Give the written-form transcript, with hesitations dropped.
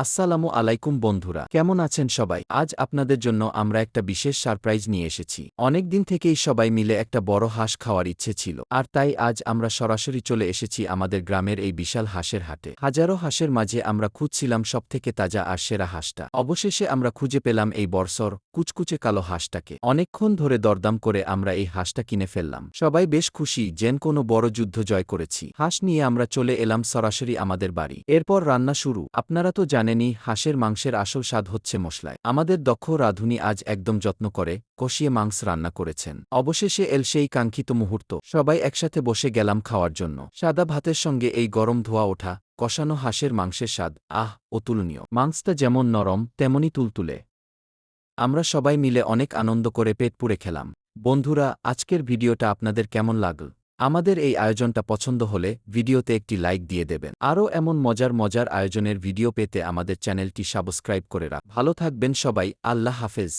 আসসালামু আলাইকুম বন্ধুরা, কেমন আছেন সবাই? আজ আপনাদের জন্য আমরা একটা বিশেষ সারপ্রাইজ নিয়ে এসেছি। অনেক দিন থেকেই সবাই মিলে একটা বড় হাঁস খাওয়ার ইচ্ছে ছিল, আর তাই আজ আমরা সরাসরি চলে এসেছি আমাদের গ্রামের এই বিশাল হাঁসের হাটে। হাজারো হাঁসের মাঝে আমরা খুঁজছিলাম সবথেকে তাজা আর সেরা হাঁসটা। অবশেষে আমরা খুঁজে পেলাম এই বর্ষর কুচকুচে কালো হাঁসটাকে। অনেকক্ষণ ধরে দরদাম করে আমরা এই হাঁসটা কিনে ফেললাম। সবাই বেশ খুশি, যেন কোনো বড় যুদ্ধ জয় করেছি। হাঁস নিয়ে আমরা চলে এলাম সরাসরি আমাদের বাড়ি। এরপর রান্না শুরু। আপনারা তো জানেনই, হাঁসের মাংসের আসল স্বাদ হচ্ছে মশলায়। আমাদের দক্ষ রাঁধুনি আজ একদম যত্ন করে কষিয়ে মাংস রান্না করেছেন। অবশেষে এল সেই কাঙ্ক্ষিত মুহূর্ত। সবাই একসাথে বসে গেলাম খাওয়ার জন্য। সাদা ভাতের সঙ্গে এই গরম ধোয়া ওঠা কষানো হাঁসের মাংসের স্বাদ অতুলনীয়। মাংসটা যেমন নরম তেমনি তুলতুলে। আমরা সবাই মিলে অনেক আনন্দ করে পেট পুড়ে খেলাম। বন্ধুরা, আজকের ভিডিওটা আপনাদের কেমন লাগল? আমাদের এই আয়োজনটা পছন্দ হলে ভিডিওতে একটি লাইক দিয়ে দেবেন। আরও এমন মজার মজার আয়োজনের ভিডিও পেতে আমাদের চ্যানেলটি সাবস্ক্রাইব করে রাখ। ভালো থাকবেন সবাই, আল্লাহ হাফেজ।